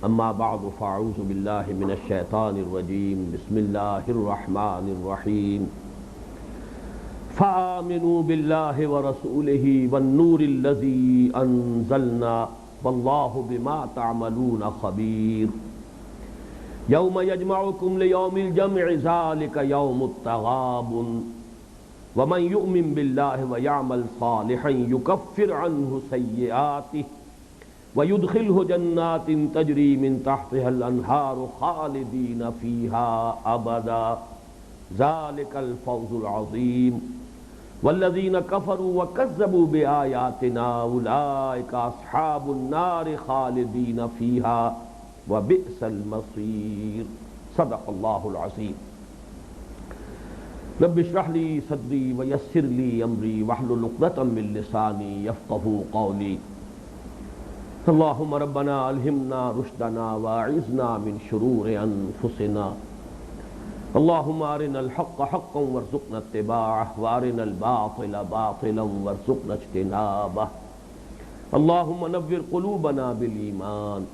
اما بعد فاعوذ باللہ من الشیطان الرجیم بسم اللہ الرحمن الرحیم فآمنوا باللہ ورسولہ والنور الذی انزلنا واللہ بما تعملون خبیر یوم یجمعکم لیوم الجمع ذالک یوم التغابن ومن یؤمن باللہ ویعمل صالحا یکفر عنہ سیئاتہ وَيُدْخِلْهُ جَنَّاتٍ تَجْرِي مِن تَحْتِهَا الْأَنْهَارُ خَالِدِينَ فِيهَا أَبَدًا ذَلِكَ الْفَوْزُ الْعَظِيمُ وَالَّذِينَ كَفَرُوا وَكَذَّبُوا بِآيَاتِنَا أُولَئِكَ أَصْحَابُ النَّارِ خَالِدِينَ فِيهَا وَبِئْسَ الْمَصِيرُ صدق اللہ العظیم رب اشرح لي صدری ويسر لي أمری واحلل عقدۃ من لسانی يفقهوا قولی اللہم ربنا الہمنا رشدنا واعذنا من شرور انفسنا اللہم ارنا الحق حقا وارزقنا اتباعه وارنا الباطل باطلا وارزقنا اجتنابه اللہم نور قلوبنا بالایمان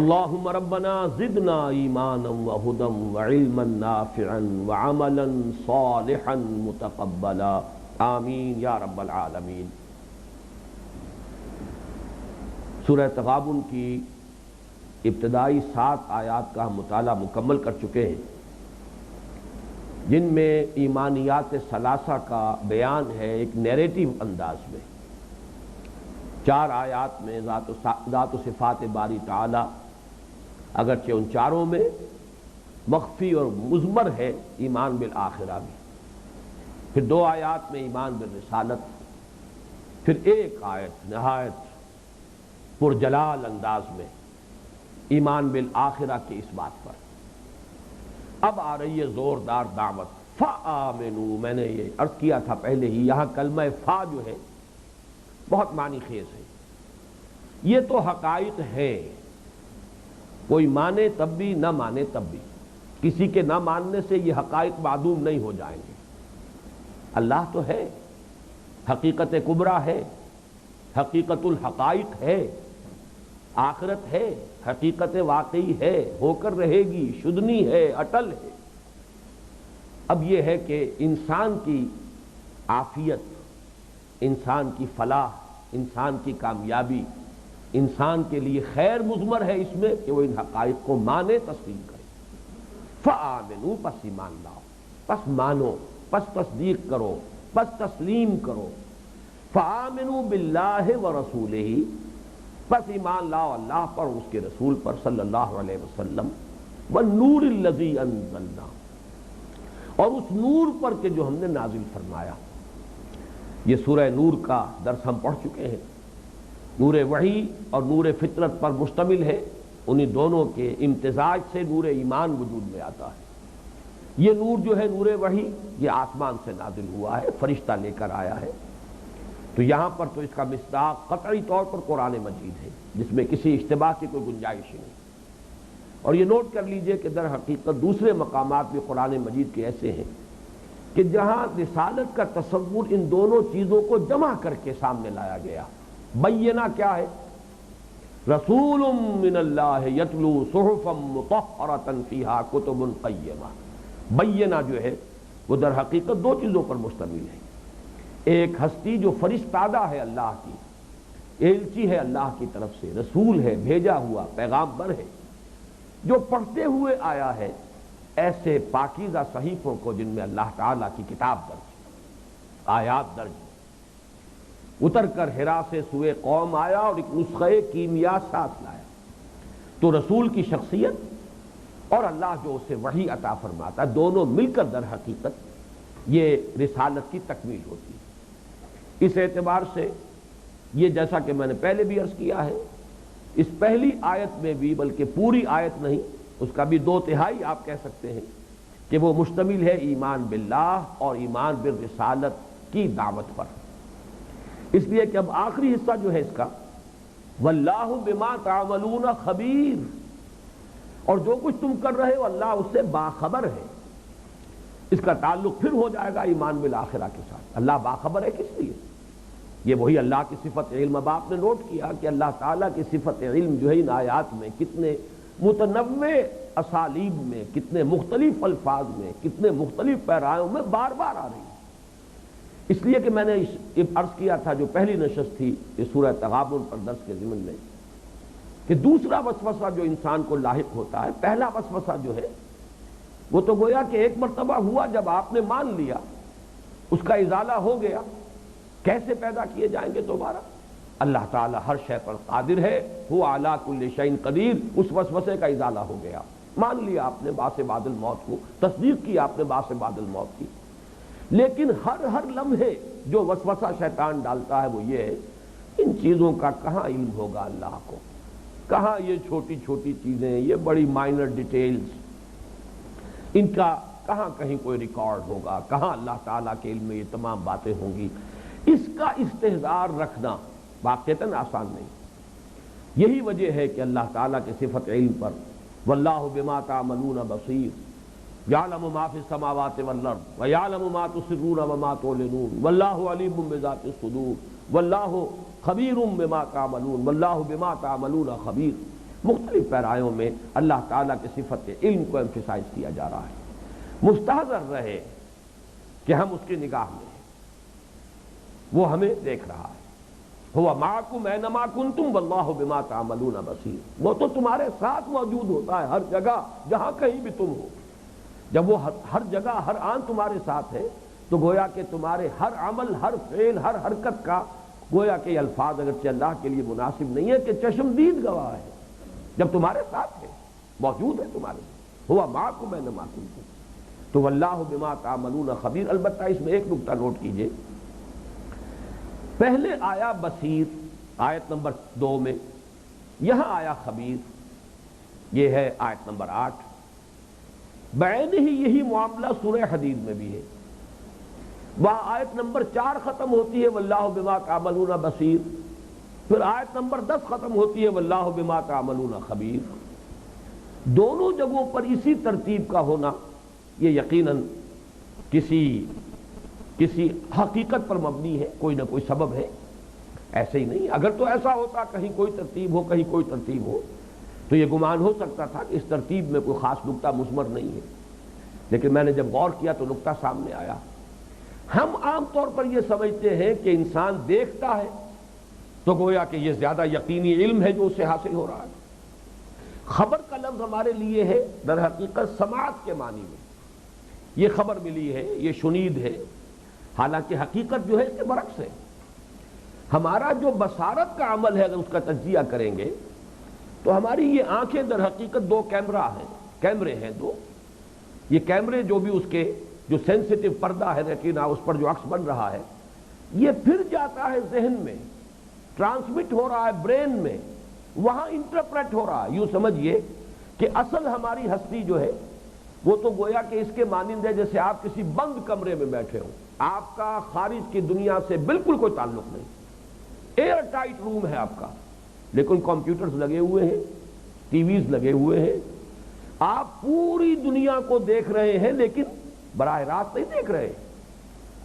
اللہم ربنا زدنا ایمانا وہدا وعلما نافعا وعملا صالحا متقبلا آمین یا رب العالمین۔ سورہ تغابن کی ابتدائی 7 آیات کا ہم مطالعہ مکمل کر چکے ہیں، جن میں ایمانیات ثلاثہ کا بیان ہے ایک نیریٹو انداز میں۔ 4 آیات میں ذات و صفات باری تعالی اگرچہ ان چاروں میں مخفی اور مضمر ہے ایمان بالآخرہ بھی، پھر 2 آیات میں ایمان بالرسالت، پھر ایک آیت نہایت پرجلال انداز میں ایمان بالآخرہ کی اس بات پر۔ اب آ رہی ہے زوردار دعوت فآمنوا۔ میں نے یہ عرض کیا تھا پہلے ہی، یہاں کلمہ فا جو ہے بہت معنی خیز ہے۔ یہ تو حقائق ہے، کوئی مانے تب بھی نہ مانے تب بھی، کسی کے نہ ماننے سے یہ حقائق معدوم نہیں ہو جائیں گے۔ اللہ تو ہے، حقیقت کبریٰ ہے، حقیقت الحقائق ہے، آخرت ہے، حقیقت واقعی ہے، ہو کر رہے گی، شدنی ہے، اٹل ہے۔ اب یہ ہے کہ انسان کی عافیت، انسان کی فلاح، انسان کی کامیابی، انسان کے لیے خیر مضمر ہے اس میں کہ وہ ان حقائق کو مانے، تسلیم کرے۔ فآمنوا، پس ایمان لاؤ، پس مانو، پس تصدیق کرو، پس تسلیم کرو۔ فآمنوا باللہ ورسولہ، پس ایمان لاؤ اللہ پر، اس کے رسول پر صلی اللہ علیہ وسلم، والنور الذی انزلنا، اور اس نور پر کہ جو ہم نے نازل فرمایا۔ یہ سورہ نور کا درس ہم پڑھ چکے ہیں، نور وحی اور نور فطرت پر مشتمل ہے، انہی دونوں کے امتزاج سے نور ایمان وجود میں آتا ہے۔ یہ نور جو ہے نور وحی، یہ آسمان سے نازل ہوا ہے، فرشتہ لے کر آیا ہے، تو یہاں پر تو اس کا مصداق قطعی طور پر قرآن مجید ہے، جس میں کسی اشتباہ کی کوئی گنجائش نہیں۔ اور یہ نوٹ کر لیجئے کہ در حقیقت دوسرے مقامات بھی قرآن مجید کے ایسے ہیں کہ جہاں رسالت کا تصور ان دونوں چیزوں کو جمع کر کے سامنے لایا گیا۔ بینہ کیا ہے؟ رسول من اللہ یتلو صحفا مطہرۃ فیہا کتب قیمہ۔ بینہ جو ہے وہ در حقیقت 2 چیزوں پر مشتمل ہے۔ ایک ہستی جو فرستادہ ہے اللہ کی، ایلچی ہے اللہ کی طرف سے، رسول ہے، بھیجا ہوا پیغامبر ہے، جو پڑھتے ہوئے آیا ہے ایسے پاکیزہ صحیفوں کو جن میں اللہ تعالیٰ کی کتاب درج، آیات درج، اتر کر حرا سے سوئے قوم آیا اور ایک نسخہ کیمیا ساتھ لایا۔ تو رسول کی شخصیت اور اللہ جو اسے وحی عطا فرماتا ہے، دونوں مل کر در حقیقت یہ رسالت کی تکمیل ہوتی ہے۔ اس اعتبار سے یہ جیسا کہ میں نے پہلے بھی عرض کیا ہے، اس پہلی آیت میں بھی، بلکہ پوری آیت نہیں، اس کا بھی 2/3 آپ کہہ سکتے ہیں کہ وہ مشتمل ہے ایمان باللہ اور ایمان بالرسالت کی دعوت پر۔ اس لیے کہ اب آخری حصہ جو ہے اس کا، واللہ بما تعملون خبیر، اور جو کچھ تم کر رہے ہو اللہ اس سے باخبر ہے۔ اس کا تعلق پھر ہو جائے گا ایمان بالآخرہ کے ساتھ۔ اللہ باخبر ہے کس لیے؟ یہ وہی اللہ کی صفت علم. اب آپ نے نوٹ کیا کہ اللہ تعالیٰ کی صفت علم جو ہے ان آیات میں کتنے متنوع اسالیب میں، کتنے مختلف الفاظ میں، کتنے مختلف پیرایوں میں بار بار آ رہی ہے. اس لیے کہ میں نے عرض کیا تھا جو پہلی نشست تھی یہ سورہ تغابن پر درس کے ضمن میں، کہ دوسرا وسوسہ جو انسان کو لاحق ہوتا ہے، پہلا وسوسہ جو ہے وہ تو گویا کہ ایک مرتبہ ہوا جب آپ نے مان لیا، اس کا ازالہ ہو گیا. کیسے پیدا کیے جائیں گے دوبارہ؟ اللہ تعالیٰ ہر شے پر قادر ہے، هو علی کل شیء قدیر. اس وسوسے کا ازالہ ہو گیا، مان لیا آپ نے بعث بعد الموت کو، تصدیق کی آپ نے بعث بعد الموت کی. لیکن ہر لمحے جو وسوسہ شیطان ڈالتا ہے وہ یہ ہے، ان چیزوں کا کہاں علم ہوگا اللہ کو، کہاں یہ چھوٹی چھوٹی چیزیں، یہ بڑی مائنر ڈیٹیلز، ان کا کہاں کہیں کوئی ریکارڈ ہوگا، کہاں اللہ تعالیٰ کے علم میں یہ تمام باتیں ہوں گی. اس کا استحضار رکھنا واقعتاً آسان نہیں. یہی وجہ ہے کہ اللہ تعالیٰ کی صفت علم پر واللہ بما تعملون بصیر یعلم ما فی السماوات والارض ویعلم ما تسرون وما تعلنون واللہ علیم بذات الصدور واللہ خبیر بما تعملون واللہ بما تعملون خبیر. مختلف پیرایوں میں اللہ تعالیٰ کی صفت علم کو ایمفیسائز کیا جا رہا ہے. مستحضر رہے کہ ہم اس کی نگاہ میں ہیں، وہ ہمیں دیکھ رہا ہے. هو معکم اینما کنتم واللہ بما تعملون بصیر. وہ تو تمہارے ساتھ موجود ہوتا ہے ہر جگہ جہاں کہیں بھی تم ہو. جب وہ ہر جگہ ہر آن تمہارے ساتھ ہے تو گویا کہ تمہارے ہر عمل، ہر فعل، ہر حرکت کا گویا کہ یہ الفاظ اگرچہ اللہ کے لیے مناسب نہیں ہے کہ چشمدید گواہ ہے. جب تمہارے ساتھ ہے، موجود ہے تمہارے ساتھ، هو معکم اینما کنتم. تو واللہ بما تعملون خبیر. البتہ اس میں ایک نکتہ نوٹ کیجئے، پہلے آیا بصیر آیت نمبر 2 میں، یہاں آیا خبیر، یہ ہے آیت نمبر 8. بعین ہی یہی معاملہ سورہ حدید میں بھی ہے. وہاں آیت نمبر 4 ختم ہوتی ہے واللہ بما تعملون بصیر، پھر آیت نمبر 10 ختم ہوتی ہے واللہ بما تعملون خبیر. دونوں جگہوں پر اسی ترتیب کا ہونا یہ یقیناً کسی حقیقت پر مبنی ہے، کوئی نہ کوئی سبب ہے. ایسے ہی نہیں، اگر تو ایسا ہوتا کہیں کوئی ترتیب ہو کہیں کوئی ترتیب ہو تو یہ گمان ہو سکتا تھا کہ اس ترتیب میں کوئی خاص نقطہ مثمر نہیں ہے. لیکن میں نے جب غور کیا تو نقطہ سامنے آیا. ہم عام طور پر یہ سمجھتے ہیں کہ انسان دیکھتا ہے تو گویا کہ یہ زیادہ یقینی علم ہے جو اسے حاصل ہو رہا ہے. خبر کا لفظ ہمارے لیے ہے در حقیقت سماعت کے معنی میں، یہ خبر ملی ہے، یہ شنید ہے. حالانکہ حقیقت جو ہے اس کے برعکس ہے. ہمارا جو بصارت کا عمل ہے اگر اس کا تجزیہ کریں گے تو ہماری یہ آنکھیں در حقیقت 2 کیمرے ہیں 2. یہ کیمرے جو بھی اس کے جو سینسیٹیو پردہ ہے ریٹینا اس پر جو عکس بن رہا ہے یہ پھر جاتا ہے ذہن میں، ٹرانسمٹ ہو رہا ہے برین میں، وہاں انٹرپریٹ ہو رہا ہے. یوں سمجھیے کہ اصل ہماری ہستی جو ہے وہ تو گویا کہ اس کے مانند ہے جیسے آپ کسی بند کمرے میں بیٹھے ہوں، آپ کا خارج کی دنیا سے بالکل کوئی تعلق نہیں، ایئر ٹائٹ روم ہے آپ کا، لیکن کمپیوٹرز لگے ہوئے ہیں، ٹی ویز لگے ہوئے ہیں، آپ پوری دنیا کو دیکھ رہے ہیں لیکن براہ راست نہیں دیکھ رہے.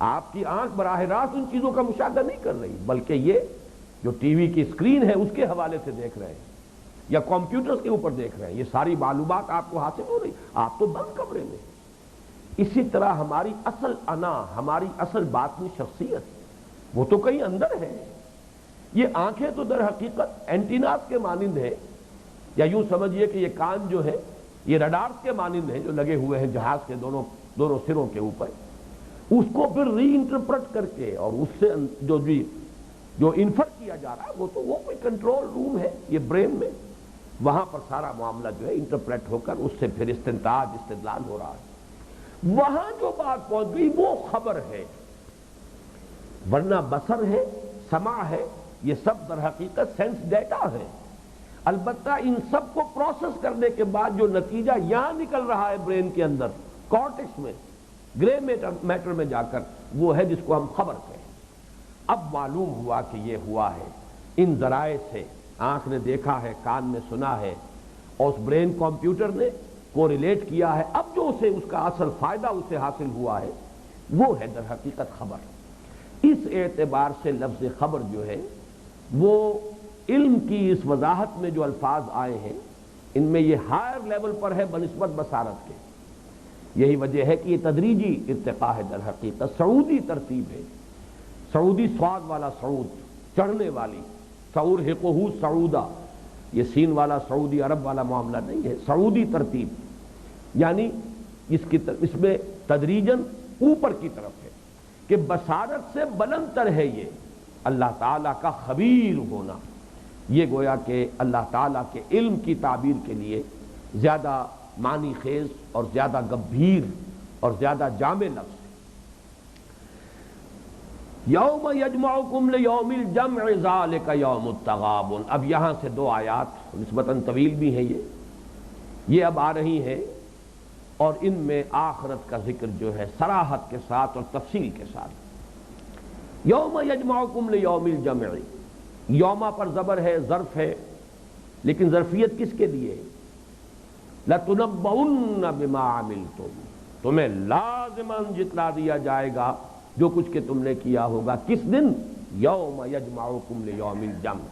آپ کی آنکھ براہ راست ان چیزوں کا مشاہدہ نہیں کر رہی، بلکہ یہ جو ٹی وی کی اسکرین ہے اس کے حوالے سے دیکھ رہے ہیں یا کمپیوٹرز کے اوپر دیکھ رہے ہیں. یہ ساری معلومات آپ کو حاصل ہو رہی، آپ تو بند کمرے میں. اسی طرح ہماری اصل انا، ہماری اصل باطنی شخصیت وہ تو کہیں اندر ہے. یہ آنکھیں تو در حقیقت اینٹیناز کے مانند ہے، یا یوں سمجھیے کہ یہ کان جو ہے یہ رڈارز کے مانند ہیں جو لگے ہوئے ہیں جہاز کے دونوں سروں کے اوپر. اس کو پھر ری انٹرپریٹ کر کے اور اس سے جو انفر کیا جا رہا ہے وہ تو وہ کوئی کنٹرول روم ہے یہ برین میں، وہاں پر سارا معاملہ جو ہے انٹرپریٹ ہو کر اس سے پھر استدلال ہو رہا ہے. وہاں جو بات پہنچ گئی وہ خبر ہے، ورنہ بصر ہے، سماع ہے، یہ سب در حقیقت سینس ڈیٹا ہے. البتہ ان سب کو پروسیس کرنے کے بعد جو نتیجہ یہاں نکل رہا ہے برین کے اندر کارٹیکس میں، گرے میٹر میں جا کر، وہ ہے جس کو ہم خبر کہیں. اب معلوم ہوا کہ یہ ہوا ہے ان ذرائع سے، آنکھ نے دیکھا ہے، کان نے سنا ہے، اور اس برین کمپیوٹر نے کو ریلیٹ کیا ہے. اب جو اسے اس کا اصل فائدہ اسے حاصل ہوا ہے وہ ہے در حقیقت خبر. اس اعتبار سے لفظ خبر جو ہے وہ علم کی اس وضاحت میں جو الفاظ آئے ہیں ان میں یہ ہائر لیول پر ہے بنسبت بصارت کے. یہی وجہ ہے کہ یہ تدریجی ارتقاء ہے، در حقیقت سعودی ترتیب ہے، سعودی سواد والا سعود، چڑھنے والی. سعور حقہ سعودہ، یہ سین والا سعودی عرب والا معاملہ نہیں ہے، سعودی ترتیب، یعنی اس میں تدریجاً اوپر کی طرف ہے کہ بصارت سے بلند تر ہے یہ اللہ تعالیٰ کا خبیر ہونا. یہ گویا کہ اللہ تعالیٰ کے علم کی تعبیر کے لیے زیادہ معنی خیز اور زیادہ گمبھیر اور زیادہ جامع لفظ ہے. یوم یجمعکم لیوم الجمع ذالک یوم التغابن. اب یہاں سے دو آیات نسبتاً طویل بھی ہیں، یہ اب آ رہی ہیں اور ان میں آخرت کا ذکر جو ہے صراحت کے ساتھ اور تفصیل کے ساتھ. یوم یجمعکم لیوم الجمع، یوما پر زبر ہے، ظرف ہے، لیکن ظرفیت کس کے لیے؟ لَتُنَبَّؤُنَّ بِمَا عَمِلْتُمْ، تمہیں لازماً جتلا دیا جائے گا جو کچھ کہ تم نے کیا ہوگا. کس دن؟ یوم یجمعکم لیوم الجمع،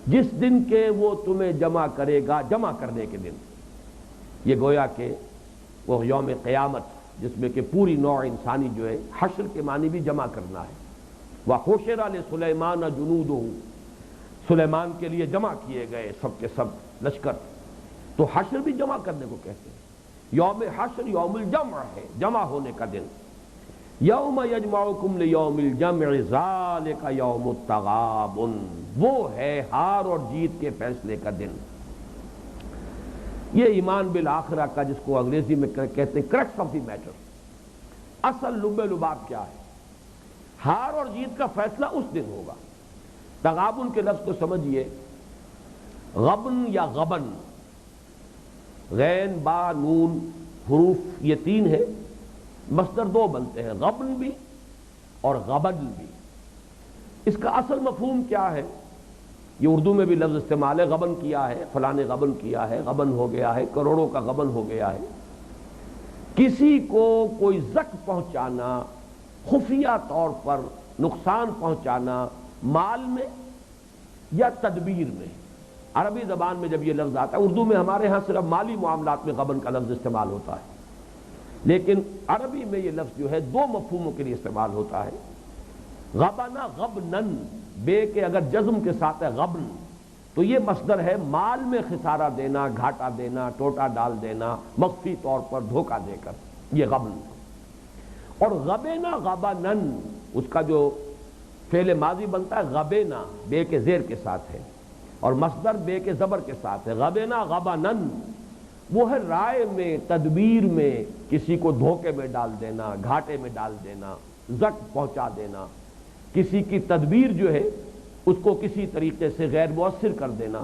جس دن کے وہ تمہیں جمع کرے گا، جمع کرنے کے دن. یہ گویا کہ وہ یوم قیامت جس میں کہ پوری نوع انسانی جو ہے، حشر کے معنی بھی جمع کرنا ہے. وَحُشِرَ لِسُلَيْمَانَ جُنُودُهُ، سلیمان کے لیے جمع کیے گئے سب کے سب لشکر. تو حشر بھی جمع کرنے کو کہتے ہیں. یوم حشر یوم الجمع ہے، جمع ہونے کا دن. یوم یجمعکم لیوم الجمع ذالک یوم التغابن، وہ ہے ہار اور جیت کے فیصلے کا دن. یہ ایمان بالآخرہ کا جس کو انگریزی میں کہتے ہیں کرکس آف دی میٹر، اصل لب لباب کیا ہے؟ ہار اور جیت کا فیصلہ اس دن ہوگا. تغابن کے لفظ کو سمجھیے، غبن یا غبن، غین با نون حروف یہ تین ہے، مصدر دو بنتے ہیں، غبن بھی اور غبن بھی. اس کا اصل مفہوم کیا ہے؟ یہ اردو میں بھی لفظ استعمال ہے، غبن کیا ہے، فلاں نے غبن کیا ہے، غبن ہو گیا ہے، کروڑوں کا غبن ہو گیا ہے. کسی کو کوئی زک پہنچانا، خفیہ طور پر نقصان پہنچانا، مال میں یا تدبیر میں. عربی زبان میں جب یہ لفظ آتا ہے، اردو میں ہمارے ہاں صرف مالی معاملات میں غبن کا لفظ استعمال ہوتا ہے، لیکن عربی میں یہ لفظ جو ہے دو مفہوموں کے لیے استعمال ہوتا ہے. غبنا غبنن، بے کے اگر جزم کے ساتھ ہے غبن تو یہ مصدر ہے مال میں خسارہ دینا، گھاٹا دینا، ٹوٹا ڈال دینا، مخفی طور پر دھوکہ دے کر، یہ غبن. اور غبینا غبنن، اس کا جو فعل ماضی بنتا ہے غبینا، بے کے زیر کے ساتھ ہے، اور مصدر بے کے زبر کے ساتھ ہے. غبینا غبنن وہ ہے رائے میں، تدبیر میں کسی کو دھوکے میں ڈال دینا، گھاٹے میں ڈال دینا، زک پہنچا دینا، کسی کی تدبیر جو ہے اس کو کسی طریقے سے غیر مؤثر کر دینا،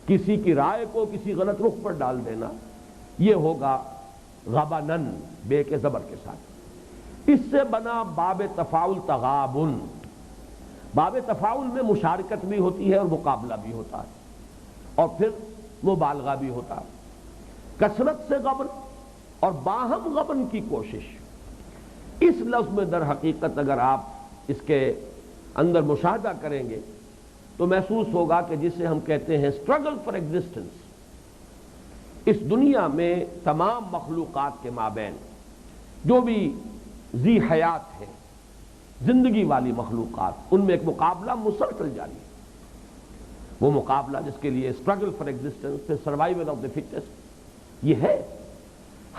کسی کی رائے کو کسی غلط رخ پر ڈال دینا. یہ ہوگا غبنن، بے کے زبر کے ساتھ. اس سے بنا باب تفاعل تغابن. باب تفاعل میں مشارکت بھی ہوتی ہے اور مقابلہ بھی ہوتا ہے، اور پھر مبالغہ بھی ہوتا ہے. کثرت سے غبن اور باہم غبن کی کوشش. اس لفظ میں در حقیقت اگر آپ اس کے اندر مشاہدہ کریں گے تو محسوس ہوگا کہ جسے ہم کہتے ہیں اسٹرگل فار ایگزسٹنس، اس دنیا میں تمام مخلوقات کے مابین جو بھی ذی حیات ہے، زندگی والی مخلوقات، ان میں ایک مقابلہ مسلسل جاری ہے. وہ مقابلہ جس کے لیے struggle for existence, survival of the fittest, یہ ہے.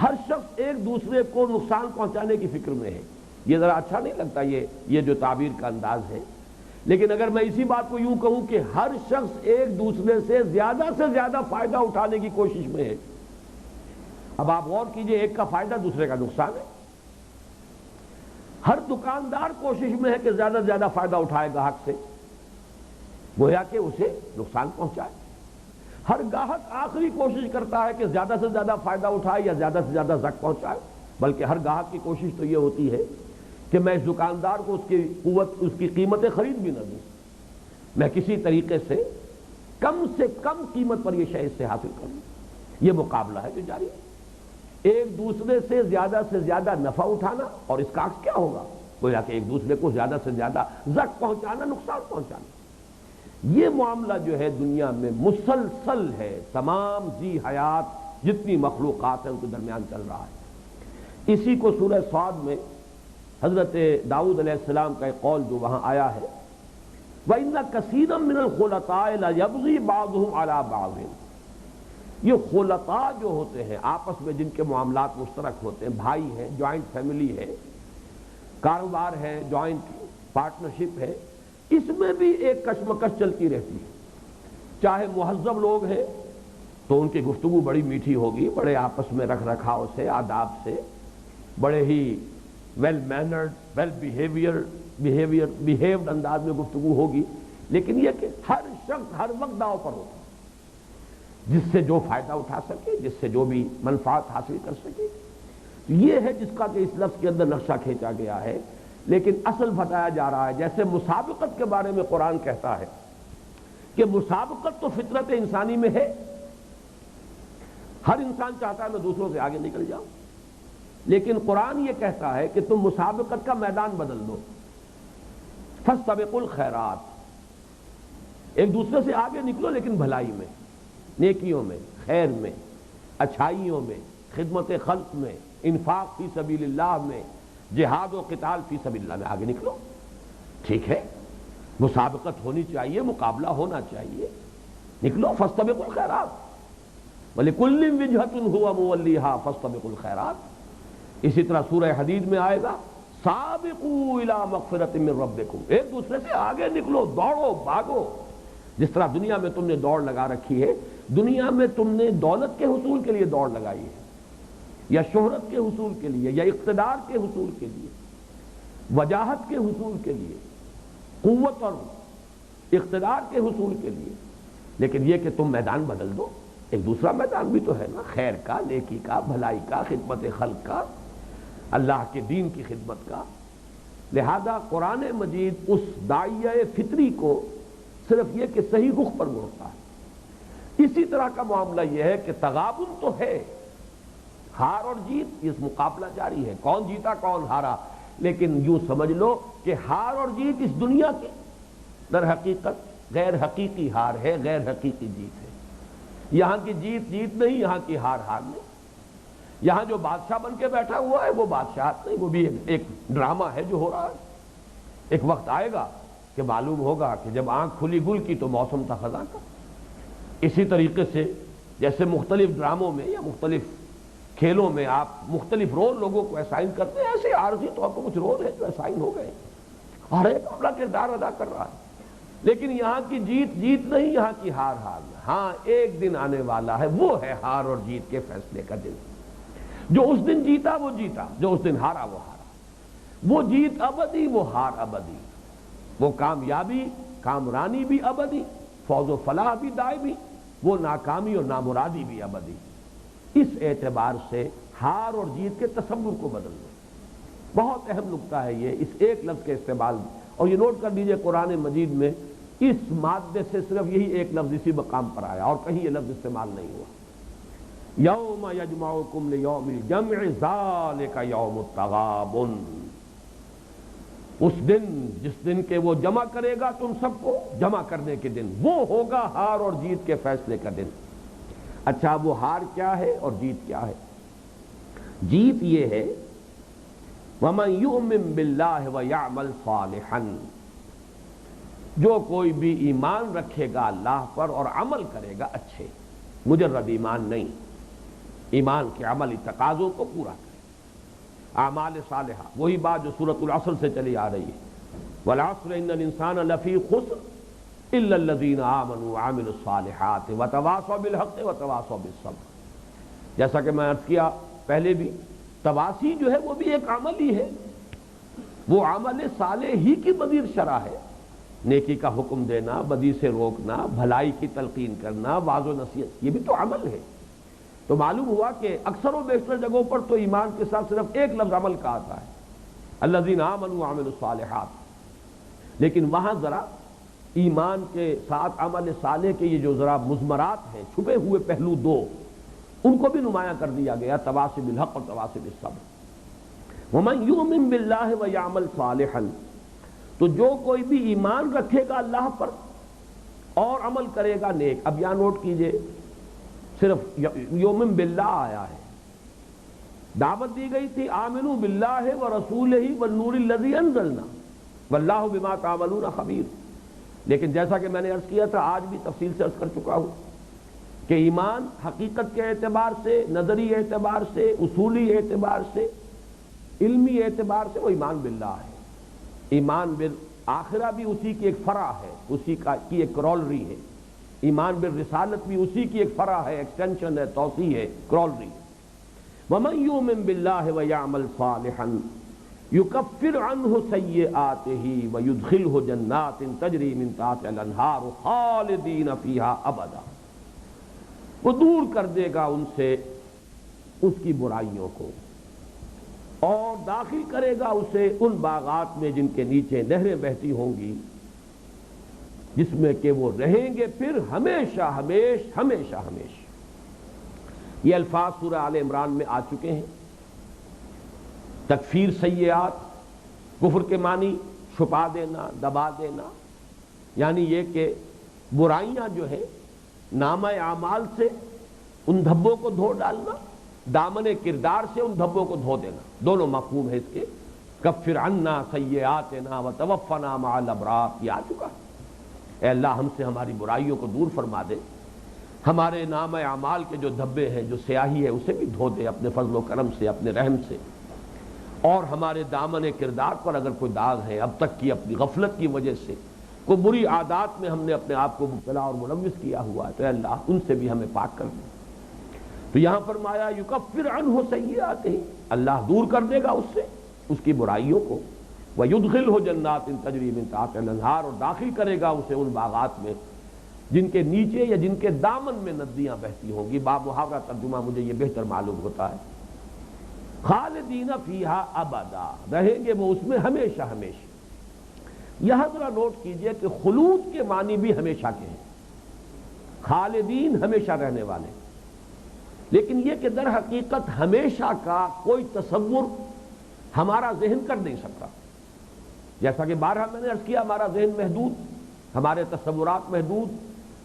ہر شخص ایک دوسرے کو نقصان پہنچانے کی فکر میں ہے. یہ ذرا اچھا نہیں لگتا یہ جو تعبیر کا انداز ہے، لیکن اگر میں اسی بات کو یوں کہوں کہ ہر شخص ایک دوسرے سے زیادہ فائدہ اٹھانے کی کوشش میں ہے. اب آپ غور کیجئے، ایک کا فائدہ دوسرے کا نقصان ہے. ہر دکاندار کوشش میں ہے کہ زیادہ سے زیادہ فائدہ اٹھائے گاہک سے، گویا کہ اسے نقصان پہنچائے. ہر گاہک آخری کوشش کرتا ہے کہ زیادہ سے زیادہ فائدہ اٹھائے یا زیادہ سے زیادہ زک پہنچائے. بلکہ ہر گاہک کی کوشش تو یہ ہوتی ہے کہ میں اس دکاندار کو اس کی قیمتیں خرید بھی نہ دوں، میں کسی طریقے سے کم قیمت پر یہ شے اس سے حاصل کروں. یہ مقابلہ ہے جو جاری ہے. ایک دوسرے سے زیادہ نفع اٹھانا، اور اس کا عکس کیا ہوگا؟ گویا کہ ایک دوسرے کو زیادہ سے زیادہ زخم پہنچانا، نقصان پہنچانا۔ یہ معاملہ جو ہے دنیا میں مسلسل ہے، تمام ذی حیات جتنی مخلوقات ہیں ان کے درمیان چل رہا ہے۔ اسی کو سورہ صاد میں حضرت داؤد علیہ السلام کا ایک قول جو وہاں آیا ہے، وَإِنَّ كَثِيرًا مِّنَ الْخُلَطَاءِ لَيَبْغِي بَعْضُهُمْ عَلَىٰ بَعْضٍ۔ یہ خلطاء جو ہوتے ہیں آپس میں جن کے معاملات مشترک ہوتے ہیں، بھائی ہیں، جوائنٹ فیملی ہے، کاروبار ہے، جوائنٹ پارٹنرشپ ہے، اس میں بھی ایک کشمکش چلتی رہتی ہے۔ چاہے مہذب لوگ ہیں تو ان کی گفتگو بڑی میٹھی ہوگی، بڑے آپس میں رکھ رکھاؤ سے، آداب سے، بڑے ہی ویل مینرڈ، ویل بیہیوڈ انداز میں گفتگو ہوگی، لیکن یہ کہ ہر شخص ہر وقت داؤ پر ہوتا ہے، جس سے جو فائدہ اٹھا سکے، جس سے جو بھی منفعت حاصل کر سکے۔ یہ ہے جس کا کہ اس لفظ کے اندر نقشہ کھینچا گیا ہے، لیکن اصل بتایا جا رہا ہے۔ جیسے مسابقت کے بارے میں قرآن کہتا ہے کہ مسابقت تو فطرت انسانی میں ہے، ہر انسان چاہتا ہے میں دوسروں سے آگے نکل جاؤں، لیکن قرآن یہ کہتا ہے کہ تم مسابقت کا میدان بدل دو، فاستبقوا الخیرات، ایک دوسرے سے آگے نکلو لیکن بھلائی میں، نیکیوں میں، خیر میں، اچھائیوں میں، خدمت خلق میں، انفاق فی سبیل اللہ میں، جہاد و قتال فی سبیل اللہ میں آگے نکلو۔ ٹھیک ہے، مسابقت ہونی چاہیے، مقابلہ ہونا چاہیے، نکلو، فاستبقوا الخیرات، وَلِكُلٍّ وِجْهَةٌ هُوَ مُوَلِّيهَا فَاسْتَبِقُوا الْخَيْرَاتِ۔ اسی طرح سورہ حدید میں آئے گا سابقوا الی مغفرۃ من ربکم، ایک دوسرے سے آگے نکلو، دوڑو، بھاگو۔ جس طرح دنیا میں تم نے دوڑ لگا رکھی ہے، دنیا میں تم نے دولت کے حصول کے لیے دوڑ لگائی ہے، یا شہرت کے حصول کے لیے، یا اقتدار کے حصول کے لیے، وجاہت کے حصول کے لیے، قوت اور اقتدار کے حصول کے لیے، لیکن یہ کہ تم میدان بدل دو، ایک دوسرا میدان بھی تو ہے نا، خیر کا، نیکی کا، بھلائی کا، خدمت خلق کا، اللہ کے دین کی خدمت کا۔ لہذا قرآن مجید اس داعیہ فطری کو صرف یہ کہ صحیح رخ پر موڑتا ہے۔ اسی طرح کا معاملہ یہ ہے کہ تغابن تو ہے، ہار اور جیت، اس مقابلہ جاری ہے، کون جیتا کون ہارا، لیکن یوں سمجھ لو کہ ہار اور جیت اس دنیا کی در حقیقت غیر حقیقی ہار ہے، غیر حقیقی جیت ہے۔ یہاں کی جیت جیت نہیں، یہاں کی ہار ہار نہیں۔ یہاں جو بادشاہ بن کے بیٹھا ہوا ہے وہ بادشاہت نہیں، وہ بھی ایک ڈرامہ ہے جو ہو رہا ہے۔ ایک وقت آئے گا کہ معلوم ہوگا کہ جب آنکھ کھلی گل کی تو موسم تھا خزاں کا۔ اسی طریقے سے جیسے مختلف ڈراموں میں یا مختلف کھیلوں میں آپ مختلف رول لوگوں کو اسائن کرتے ہیں، ایسے عارضی طور پر کچھ رول ہیں جو اسائن ہو گئے، ہر ایک اپنا کردار ادا کر رہا ہے، لیکن یہاں کی جیت جیت نہیں، یہاں کی ہار ہار نہیں۔ ہاں ایک دن آنے والا ہے، وہ ہے ہار اور جیت کے فیصلے کا دن۔ جو اس دن جیتا وہ جیتا، جو اس دن ہارا وہ ہارا، وہ جیت ابدی، وہ ہار ابدی، وہ کامیابی کامرانی بھی ابدی، فوز و فلاح بھی دائمی، وہ ناکامی اور نامرادی بھی ابدی۔ اس اعتبار سے ہار اور جیت کے تصور کو بدل دو۔ بہت اہم نکتہ ہے یہ، اس ایک لفظ کے استعمال میں، اور یہ نوٹ کر لیجئے قرآن مجید میں اس مادے سے صرف یہی ایک لفظ اسی مقام پر آیا اور کہیں یہ لفظ استعمال نہیں ہوا۔ یوم یجمعکم لیوم الجمع ذالک یوم التغابن، اس دن جس دن کے وہ جمع کرے گا تم سب کو، جمع کرنے کے دن، وہ ہوگا ہار اور جیت کے فیصلے کا دن۔ اچھا وہ ہار کیا ہے اور جیت کیا ہے؟ جیت یہ ہے وَمَن يُؤْمِن بِاللَّهِ وَيَعْمَلْ صَالِحًا، جو کوئی بھی ایمان رکھے گا اللہ پر اور عمل کرے گا اچھے، مجرد ایمان نہیں، ایمان کے عملی تقاضوں کو پورا کرے، اعمال صالحہ، وہی بات جو سورۃ العصر سے چلی آ رہی ہے، وَالْعَصْرِ إِنَّ الْإِنسَانَ لَفِي خُسْرٍ إِلَّا الَّذِينَ آمَنُوا وَعَمِلُوا الصَّالِحَاتِ وَتَوَاصَوْا بِالْحَقِّ وَتَوَاصَوْا بِالصَّبْرِ۔ جیسا کہ میں عرض کیا پہلے بھی، تواسی جو ہے وہ بھی ایک عمل ہی ہے، وہ عمل صالح ہی کی مزید شرح ہے، نیکی کا حکم دینا، بدی سے روکنا، بھلائی کی تلقین کرنا، واعظ و نصیحت، یہ بھی تو عمل ہے۔ تو معلوم ہوا کہ اکثر و بیشتر جگہوں پر تو ایمان کے ساتھ صرف ایک لفظ عمل کا آتا ہے، الذین آمنوا وعملوا الصالحات، لیکن وہاں ذرا ایمان کے ساتھ عمل صالح کے یہ جو ذرا مضمرات ہیں، چھپے ہوئے پہلو دو، ان کو بھی نمایاں کر دیا گیا، تواصی بالحق اور تواصی بالصبر۔ وَمَن يُؤْمِن بِاللَّهِ وَيَعْمَلْ صَالِحًا، تو جو کوئی بھی ایمان رکھے گا اللہ پر اور عمل کرے گا نیک. اب یہاں نوٹ کیجئے صرف یؤمن باللہ آیا ہے، دعوت دی گئی تھی آمنوا باللہ ورسولہ والنور الذی انزلنا واللہ بما تعملون خبیر. لیکن جیسا کہ میں نے عرض کیا تھا، آج بھی تفصیل سے عرض کر چکا ہوں کہ ایمان حقیقت کے اعتبار سے، نظری اعتبار سے، اصولی اعتبار سے، علمی اعتبار سے وہ ایمان باللہ ہے. ایمان بالآخرہ بھی اسی کی ایک فرع ہے، اسی کی ایک کرولری ہے. ایمان بالرسالت بھی اسی کی ایک فرع ہے، ایکسٹینشن ہے، توسیع ہے، کرولری ہے. وَمَن يُؤْمِن بِاللَّهِ وَيَعْمَلْ صَالِحًا يُكَفِّرْ عَنْهُ سَيِّئَاتِهِ وَيُدْخِلْهُ جَنَّاتٍ تَجْرِي مِن تَحْتِهَا الْأَنْهَارُ خَالِدِينَ فِيهَا أَبَدًا، وہ دور کر دے گا ان سے اس کی برائیوں کو اور داخل کرے گا اسے ان باغات میں جن کے نیچے نہریں بہتی ہوں گی، جس میں کہ وہ رہیں گے پھر ہمیشہ ہمیش ہمیشہ ہمیش. یہ الفاظ سورہ آل عمران میں آ چکے ہیں. تکفیر سیئات، کفر کے معنی چھپا دینا، دبا دینا، یعنی یہ کہ برائیاں جو ہیں نامہ اعمال سے ان دھبوں کو دھو ڈالنا، دامن کردار سے ان دھبوں کو دھو دینا، دونوں مفہوم ہے اس کے. کفر عنا سیئاتنا وتوفنا مع الابرار، یہ آ چکا ہے. اے اللہ ہم سے ہماری برائیوں کو دور فرما دے، ہمارے نام اعمال کے جو دھبے ہیں، جو سیاہی ہے، اسے بھی دھو دے اپنے فضل و کرم سے، اپنے رحم سے. اور ہمارے دامن کردار پر اگر کوئی داغ ہے اب تک کی اپنی غفلت کی وجہ سے، کوئی بری عادات میں ہم نے اپنے آپ کو مبتلا اور ملوث کیا ہوا ہے، تو اے اللہ ان سے بھی ہمیں پاک کر دے. تو یہاں فرمایا یکفر عنہ سیئاتہ، اللہ دور کر دے گا اس سے اس کی برائیوں کو. وَيُدْخِلْهُ جَنَّاتٍ تَجْرِي مِن تَحْتِهَا الْأَنْهَارُ، اور داخل کرے گا اسے ان باغات میں جن کے نیچے یا جن کے دامن میں ندیاں بہتی ہوں گی. باب محاورہ ترجمہ مجھے یہ بہتر معلوم ہوتا ہے. خالدین فیہا ابدا، رہیں گے وہ اس میں ہمیشہ ہمیشہ. یہاں ذرا نوٹ کیجئے کہ خلود کے معنی بھی ہمیشہ کے ہیں. خالدین ہمیشہ رہنے والے، لیکن یہ کہ در حقیقت ہمیشہ کا کوئی تصور ہمارا ذہن کر نہیں سکتا. جیسا کہ بارہا میں نے عرض کیا، ہمارا ذہن محدود، ہمارے تصورات محدود،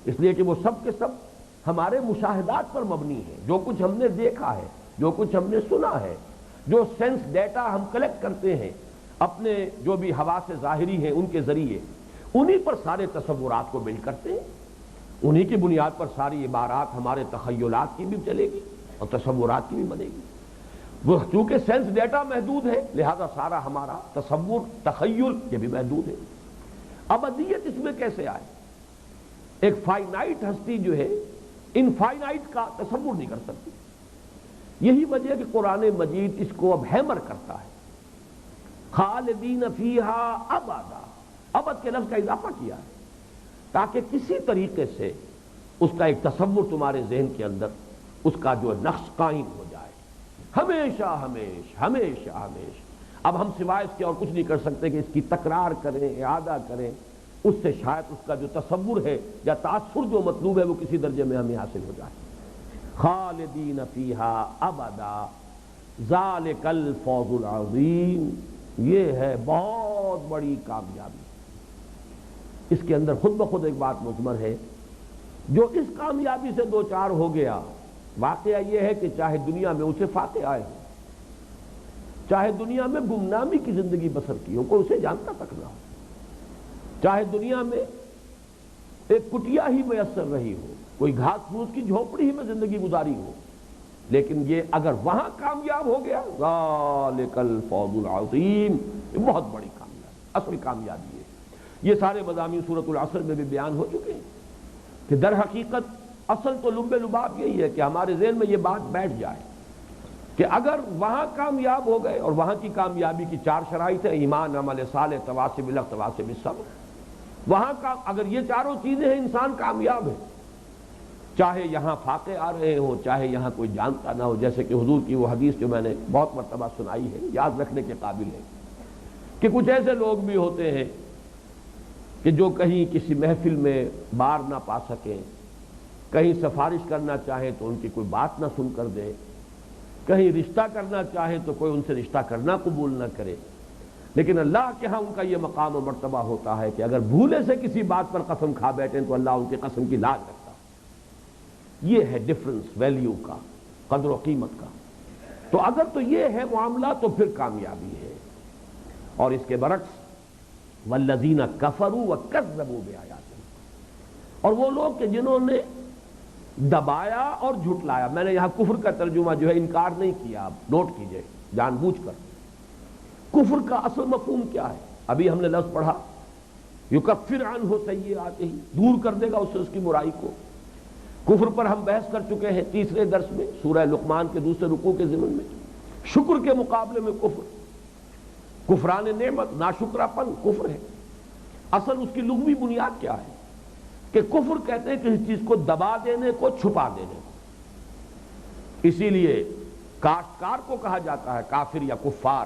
اس لیے کہ وہ سب کے سب ہمارے مشاہدات پر مبنی ہیں. جو کچھ ہم نے دیکھا ہے، جو کچھ ہم نے سنا ہے، جو سینس ڈیٹا ہم کلیکٹ کرتے ہیں اپنے جو بھی حواس ظاہری ہیں ان کے ذریعے، انہی پر سارے تصورات کو بلڈ کرتے ہیں. انہی کی بنیاد پر ساری عبارات ہمارے تخیلات کی بھی چلے گی اور تصورات کی بھی بنے گی. وہ چونکہ سینس ڈیٹا محدود ہے لہذا سارا ہمارا تصور تخیل یہ بھی محدود ہے. ابدیت اس میں کیسے آئے؟ ایک فائنائٹ ہستی جو ہے انفائنائٹ کا تصور نہیں کر سکتی. یہی وجہ ہے کہ قرآن مجید اس کو اب ہیمر کرتا ہے. خالدین فیہا ابدا، ابد کے لفظ کا اضافہ کیا ہے تاکہ کسی طریقے سے اس کا ایک تصور تمہارے ذہن کے اندر اس کا جو نقش قائم ہو جائے. ہمیشہ ہمیش ہمیشہ ہمیش. اب ہم سوائے اس کے اور کچھ نہیں کر سکتے کہ اس کی تکرار کریں، اعادہ کریں، اس سے شاید اس کا جو تصور ہے یا تاثر جو مطلوب ہے وہ کسی درجے میں ہمیں حاصل ہو جائے. خالدین فیہا ابدا ذالک الفوز العظیم، یہ ہے بہت بڑی کامیابی. اس کے اندر خود بخود ایک بات مضمر ہے، جو اس کامیابی سے دو چار ہو گیا، واقعہ یہ ہے کہ چاہے دنیا میں اسے فاتح آئے ہو، چاہے دنیا میں گمنامی کی زندگی بسر کی ہو، کوئی اسے جانتا تک نہ ہو، چاہے دنیا میں ایک کٹیا ہی میسر رہی ہو، کوئی گھاس پھوس کی جھونپڑی ہی میں زندگی گزاری ہو، لیکن یہ اگر وہاں کامیاب ہو گیا ذالک الفوز العظیم، یہ بہت بڑی کامیابی، اصل کامیابی ہے. یہ سارے مضامین سورۃ العصر میں بھی بیان ہو چکے ہیں کہ در حقیقت اصل تو لب لباب یہی ہے کہ ہمارے ذہن میں یہ بات بیٹھ جائے کہ اگر وہاں کامیاب ہو گئے، اور وہاں کی کامیابی کی چار شرائط ہیں: ایمان، عمل صالح، تواصی بالحق، تواصی بالصبر. وہاں کا اگر یہ چاروں چیزیں ہیں انسان کامیاب ہے. چاہے یہاں فاقے آ رہے ہوں، چاہے یہاں کوئی جانتا نہ ہو، جیسے کہ حضور کی وہ حدیث جو میں نے بہت مرتبہ سنائی ہے، یاد رکھنے کے قابل ہے کہ کچھ ایسے لوگ بھی ہوتے ہیں کہ جو کہیں کسی محفل میں بار نہ پا سکیں، کہیں سفارش کرنا چاہیں تو ان کی کوئی بات نہ سن کر دے، کہیں رشتہ کرنا چاہے تو کوئی ان سے رشتہ کرنا قبول نہ کرے، لیکن اللہ کے ہاں ان کا یہ مقام و مرتبہ ہوتا ہے کہ اگر بھولے سے کسی بات پر قسم کھا بیٹھیں تو اللہ ان کی قسم کی لاج رکھتا ہے۔ یہ ہے ڈفرنس ویلیو کا، قدر و قیمت کا۔ تو اگر تو یہ ہے معاملہ تو پھر کامیابی ہے۔ اور اس کے برعکس والذین کفروا وکذبوا بآیاتنا، اور وہ لوگ کہ جنہوں نے دبایا اور جھٹلایا۔ میں نے یہاں کفر کا ترجمہ جو ہے انکار نہیں کیا، آپ نوٹ کیجئے جان بوجھ کر۔ کفر کا اصل مفہوم کیا ہے؟ ابھی ہم نے لفظ پڑھا یکفر عنہ سیئاتہ، دور کر دے گا اس سے اس کی برائی کو۔ کفر پر ہم بحث کر چکے ہیں تیسرے درس میں، سورہ لقمان کے دوسرے رکوع کے ضمن میں۔ شکر کے مقابلے میں کفر، کفران نعمت، ناشکرا پن کفر ہے۔ اصل اس کی لغوی بنیاد کیا ہے کہ کفر کہتے ہیں کسی چیز کو دبا دینے کو، چھپا دینے کو۔ اسی لیے کاشتکار کو کہا جاتا ہے کافر یا کفار،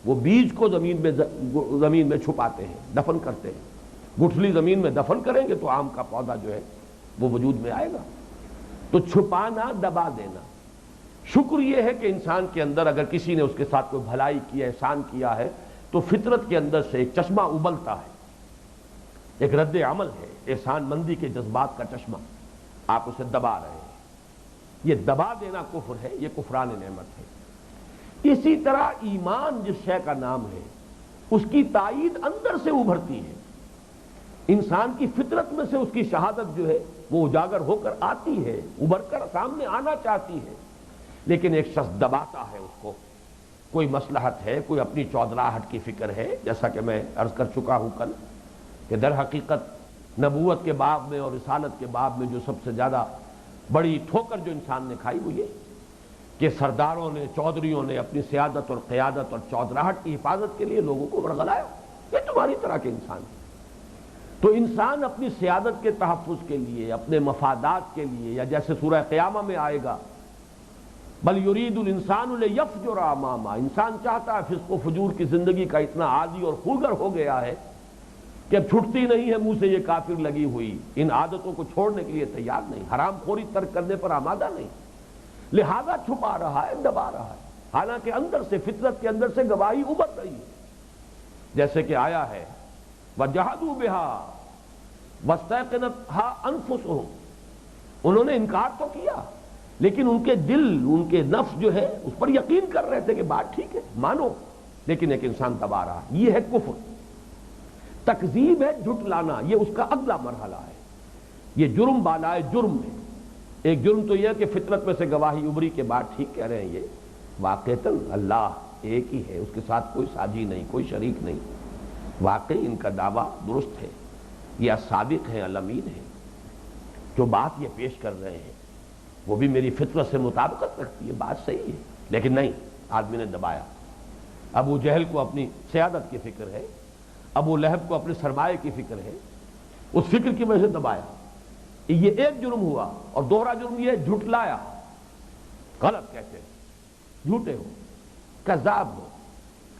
وہ بیج کو زمین میں چھپاتے ہیں، دفن کرتے ہیں۔ گٹھلی زمین میں دفن کریں گے تو آم کا پودا جو ہے وہ وجود میں آئے گا۔ تو چھپانا، دبا دینا۔ شکر یہ ہے کہ انسان کے اندر اگر کسی نے اس کے ساتھ کوئی بھلائی کی، احسان کیا ہے، تو فطرت کے اندر سے ایک چشمہ ابلتا ہے، ایک رد عمل ہے، احسان مندی کے جذبات کا چشمہ، آپ اسے دبا رہے ہیں۔ یہ دبا دینا کفر ہے، یہ کفران نعمت ہے۔ اسی طرح ایمان جس شے کا نام ہے، اس کی تائید اندر سے ابھرتی ہے۔ انسان کی فطرت میں سے اس کی شہادت جو ہے وہ اجاگر ہو کر آتی ہے، ابھر کر سامنے آنا چاہتی ہے، لیکن ایک شخص دباتا ہے اس کو۔ کوئی مصلحت ہے، کوئی اپنی چودراہٹ کی فکر ہے، جیسا کہ میں عرض کر چکا ہوں کل کہ در حقیقت نبوت کے باب میں اور رسالت کے باب میں جو سب سے زیادہ بڑی ٹھوکر جو انسان نے کھائی وہ یہ کہ سرداروں نے، چودھریوں نے اپنی سیادت اور قیادت اور چودراہٹ کی حفاظت کے لیے لوگوں کو ورغلایا۔ یہ تمہاری طرح کے انسان ہیں۔ تو انسان اپنی سیادت کے تحفظ کے لیے، اپنے مفادات کے لیے، یا جیسے سورہ قیامہ میں آئے گا بل یرید الانسان لیفجر اماما، انسان چاہتا ہے، فسق و فجور کی زندگی کا اتنا عادی اور خوگر ہو گیا ہے کہ اب چھٹتی نہیں ہے منہ سے یہ کافر لگی ہوئی، ان عادتوں کو چھوڑنے کے لیے تیار نہیں، حرام خوری ترک کرنے پر آمادہ نہیں، لہذا چھپا رہا ہے، دبا رہا ہے، حالانکہ اندر سے، فطرت کے اندر سے گواہی ابھر رہی ہے۔ جیسے کہ آیا ہے وَجَحَدُوا بِهَا وَاسْتَيْقَنَتْهَا أَنفُسُهُمْ، انہوں نے انکار تو کیا لیکن ان کے دل، ان کے نفس جو ہے اس پر یقین کر رہے تھے کہ بات ٹھیک ہے، مانو، لیکن ایک انسان دبا رہا۔ یہ ہے کفر۔ تکذیب ہے جھٹلانا، یہ اس کا اگلا مرحلہ ہے۔ یہ جرم بالائے جرم ہے۔ ایک جرم تو یہ ہے کہ فطرت میں سے گواہی ابری کے بعد ٹھیک کہہ رہے ہیں، یہ واقعتاً اللہ ایک ہی ہے، اس کے ساتھ کوئی ساجی نہیں، کوئی شریک نہیں، واقعی ان کا دعویٰ درست ہے، یہ صادق ہیں، الامین ہیں، جو بات یہ پیش کر رہے ہیں وہ بھی میری فطرت سے مطابقت رکھتی ہے، بات صحیح ہے، لیکن نہیں، آدمی نے دبایا۔ ابو جہل کو اپنی سیادت کی فکر ہے، ابو لہب کو اپنے سرمایے کی فکر ہے، اس فکر کی وجہ سے دبایا۔ یہ ایک جرم ہوا، اور دوسرا جرم یہ جھٹلایا، غلط کہتے ہیں، جھوٹے ہو، کذاب ہو،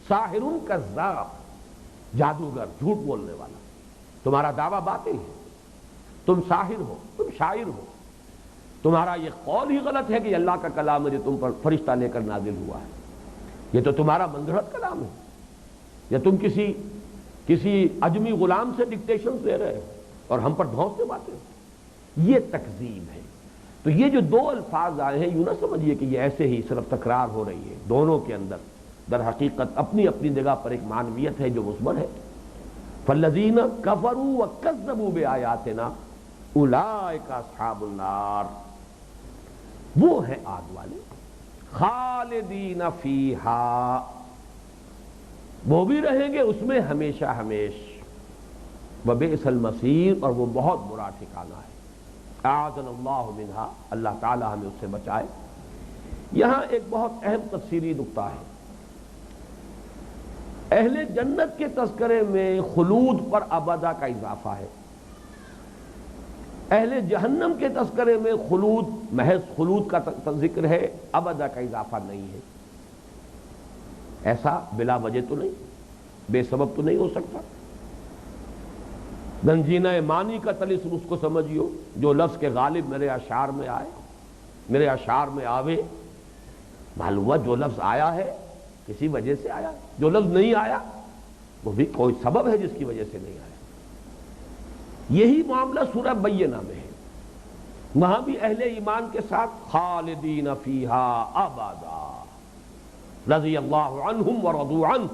ساحر کذاب، جادوگر، جھوٹ بولنے والا، تمہارا دعویٰ باطل ہے، تم ساحر ہو، تم شاعر ہو، تمہارا یہ قول ہی غلط ہے کہ اللہ کا کلام ہے جو تم پر فرشتہ لے کر نازل ہوا ہے، یہ تو تمہارا منگڑت کلام ہے، یا تم کسی اجمی غلام سے ڈکٹیشن دے رہے ہو اور ہم پر دھونس سے باتیں، یہ تکذیب ہے۔ تو یہ جو دو الفاظ آئے ہیں، یوں نہ سمجھیے کہ یہ ایسے ہی صرف تکرار ہو رہی ہے، دونوں کے اندر در حقیقت اپنی اپنی جگہ پر ایک معنویت ہے جو مثبت ہے۔ فالذین کفروا وکذبوا بآیاتنا اولئک اصحاب النار، وہ ہیں آگ والے، خالدین فیہا، وہ بھی رہیں گے اس میں ہمیشہ ہمیش، وبئس المصیر، اور وہ بہت برا ٹھکانہ ہے۔ اعاذنا اللہ منہا، اللہ تعالی ہمیں اس سے بچائے۔ یہاں ایک بہت اہم تفسیری نقطہ ہے۔ اہل جنت کے تذکرے میں خلود پر ابدا کا اضافہ ہے، اہل جہنم کے تذکرے میں خلود، محض خلود کا ذکر ہے، ابدا کا اضافہ نہیں ہے۔ ایسا بلا وجہ تو نہیں، بے سبب تو نہیں ہو سکتا۔ گنجینہ معنی کا طلسم اس کو سمجھیو جو لفظ کے غالب میرے اشعار میں آئے، میرے اشعار میں آوے، معلوم ہوا جو لفظ آیا ہے کسی وجہ سے آیا، جو لفظ نہیں آیا وہ بھی کوئی سبب ہے جس کی وجہ سے نہیں آیا۔ یہی معاملہ سورہ بینہ میں ہے، وہاں بھی اہل ایمان کے ساتھ خالدین فیہا ابدا رضی اللہ عنہم ورضوا عنہ،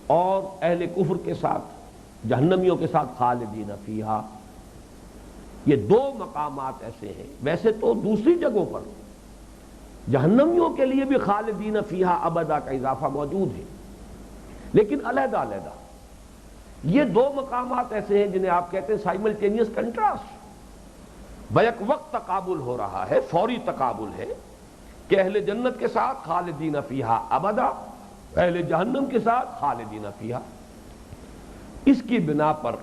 اور اہل کفر کے ساتھ جہنمیوں کے ساتھ خالدین فیہا۔ یہ دو مقامات ایسے ہیں، ویسے تو دوسری جگہوں پر جہنمیوں کے لیے بھی خالدین فیہا ابدا کا اضافہ موجود ہے، لیکن علیحدہ علیحدہ۔ یہ دو مقامات ایسے ہیں جنہیں آپ کہتے ہیں سائملٹینیس کنٹراسٹ، بیک وقت تقابل ہو رہا ہے، فوری تقابل ہے کہ اہل جنت کے ساتھ خالدین فیہا ابدا، اہل جہنم کے ساتھ خالدین فیہا۔ اس کی بنا پر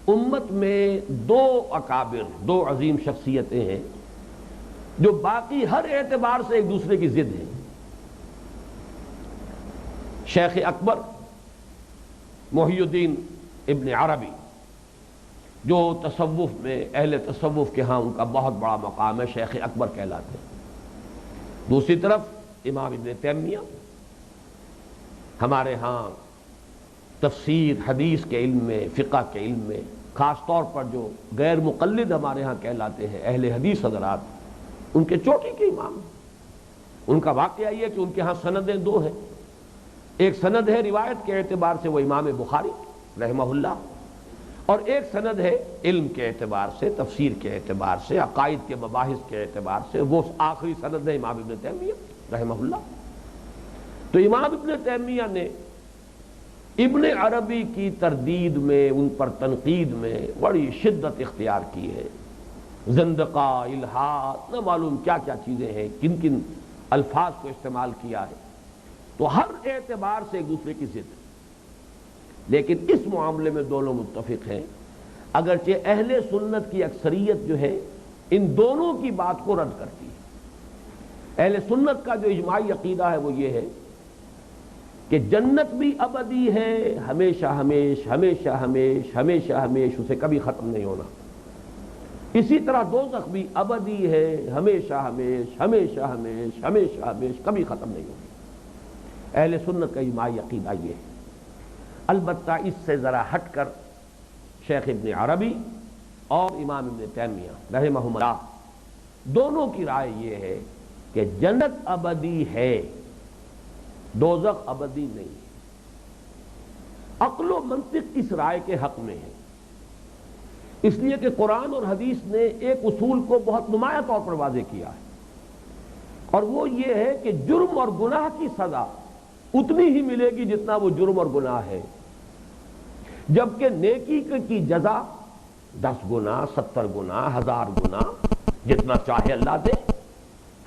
امت میں دو اکابر، دو عظیم شخصیتیں ہیں جو باقی ہر اعتبار سے ایک دوسرے کی ضد ہیں۔ شیخ اکبر محی الدین ابن عربی، جو تصوف میں اہل تصوف کے ہاں ان کا بہت بڑا مقام ہے، شیخ اکبر کہلاتے ہیں۔ دوسری طرف امام ابن تیمیہ، ہمارے ہاں تفسیر حدیث کے علم میں، فقہ کے علم میں، خاص طور پر جو غیر مقلد ہمارے ہاں کہلاتے ہیں اہل حدیث حضرات، ان کے چوٹی کے امام۔ ان کا واقعہ یہ ہے کہ ان کے ہاں سندیں دو ہیں، ایک سند ہے روایت کے اعتبار سے وہ امام بخاری رحمہ اللہ، اور ایک سند ہے علم کے اعتبار سے، تفسیر کے اعتبار سے، عقائد کے مباحث کے اعتبار سے، وہ آخری سند ہے امام ابن تیمیہ رحمہ اللہ۔ تو امام ابن تیمیہ نے ابن عربی کی تردید میں، ان پر تنقید میں بڑی شدت اختیار کی ہے، زندقہ، الحاد، نہ معلوم کیا کیا چیزیں ہیں، کن کن الفاظ کو استعمال کیا ہے۔ تو ہر اعتبار سے ایک دوسرے کی ضد، لیکن اس معاملے میں دونوں متفق ہیں، اگرچہ اہل سنت کی اکثریت جو ہے ان دونوں کی بات کو رد کرتی ہے۔ اہل سنت کا جو اجماعی عقیدہ ہے وہ یہ ہے کہ جنت بھی ابدی ہے، ہمیشہ ہمیش، ہمیشہ ہمیش، ہمیشہ ہمیش، اسے کبھی ختم نہیں ہونا۔ اسی طرح دوزخ بھی ابدی ہے، ہمیشہ ہمیش، ہمیشہ ہمیش، ہمیشہ ہمیش، کبھی ختم نہیں ہوگی۔ اہل سنت کا اجماعی عقیدہ یہ ہے۔ البتہ اس سے ذرا ہٹ کر شیخ ابن عربی اور امام ابن تیمیہ رحمہم اللہ دونوں کی رائے یہ ہے کہ جنت ابدی ہے، دوزخ ابدی نہیں۔ عقل و منطق اس رائے کے حق میں ہے، اس لیے کہ قرآن اور حدیث نے ایک اصول کو بہت نمایاں طور پر واضح کیا ہے، اور وہ یہ ہے کہ جرم اور گناہ کی سزا اتنی ہی ملے گی جتنا وہ جرم اور گناہ ہے، جبکہ نیکی کی جزا 10 گنا، 70 گنا، 1000 گنا، جتنا چاہے اللہ دے،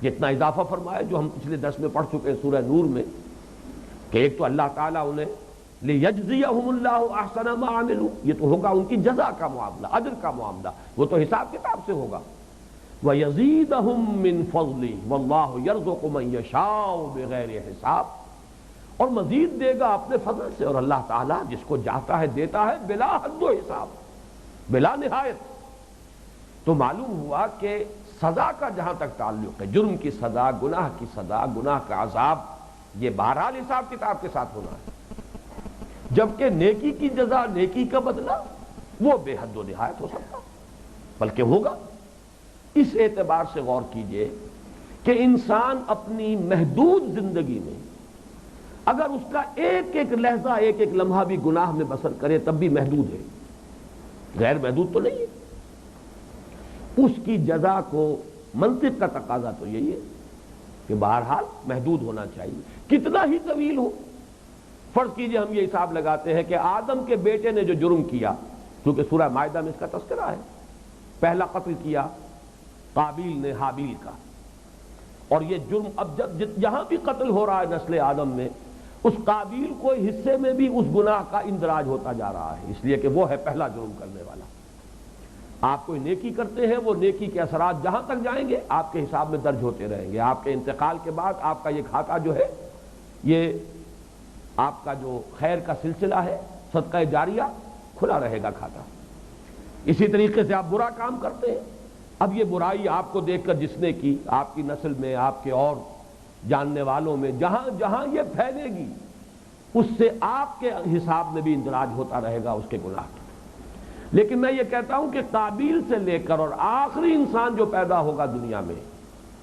جتنا اضافہ فرمائے، جو ہم پچھلے درس میں پڑھ چکے ہیں سورہ نور میں، کہ ایک تو اللہ تعالیٰ انہیں لِيَجْزِيَهُمُ اللَّهُ أَحْسَنَ مَا عَمِلُوا، یہ تو ہوگا ان کی جزا کا معاملہ، اجر کا معاملہ، وہ تو حساب کتاب سے ہوگا۔ وَيَزِيدَهُم مِّن فَضْلِهِ وَاللَّهُ يَرْزُقُ مَن يَشَاءُ بِغَيْرِ حساب، اور مزید دے گا اپنے فضل سے، اور اللہ تعالیٰ جس کو چاہتا ہے دیتا ہے بلا حد و حساب، بلا نہایت۔ تو معلوم ہوا کہ سزا کا جہاں تک تعلق ہے، جرم کی سزا، گناہ کی سزا، گناہ کا عذاب، یہ بہرحال حساب کتاب کے ساتھ ہونا ہے، جبکہ نیکی کی جزا، نیکی کا بدلہ، وہ بے حد و نہایت ہو سکتا، بلکہ ہوگا۔ اس اعتبار سے غور کیجئے کہ انسان اپنی محدود زندگی میں اگر اس کا ایک ایک لحظہ، ایک ایک لمحہ بھی گناہ میں بسر کرے تب بھی محدود ہے، غیر محدود تو نہیں ہے۔ اس کی جزا کو، منطق کا تقاضا تو یہی ہے کہ بہرحال محدود ہونا چاہیے، کتنا ہی طویل ہو۔ فرض کیجئے ہم یہ حساب لگاتے ہیں کہ آدم کے بیٹے نے جو جرم کیا، کیونکہ سورہ مائدہ میں اس کا تذکرہ ہے، پہلا قتل کیا قابیل نے حابیل کا، اور یہ جرم اب جہاں بھی قتل ہو رہا ہے نسل آدم میں، اس قابیل کو حصے میں بھی اس گناہ کا اندراج ہوتا جا رہا ہے، اس لیے کہ وہ ہے پہلا جرم کرنے والا۔ آپ کوئی نیکی کرتے ہیں، وہ نیکی کے اثرات جہاں تک جائیں گے آپ کے حساب میں درج ہوتے رہیں گے، آپ کے انتقال کے بعد آپ کا یہ کھاتا جو ہے، یہ آپ کا جو خیر کا سلسلہ ہے، صدقہ جاریہ، کھلا رہے گا کھاتا۔ اسی طریقے سے آپ برا کام کرتے ہیں، اب یہ برائی آپ کو دیکھ کر جس نے کی، آپ کی نسل میں، آپ کے اور جاننے والوں میں، جہاں جہاں یہ پھیلے گی اس سے آپ کے حساب میں بھی اندراج ہوتا رہے گا اس کے گناہ کا۔ لیکن میں یہ کہتا ہوں کہ قابیل سے لے کر اور آخری انسان جو پیدا ہوگا دنیا میں،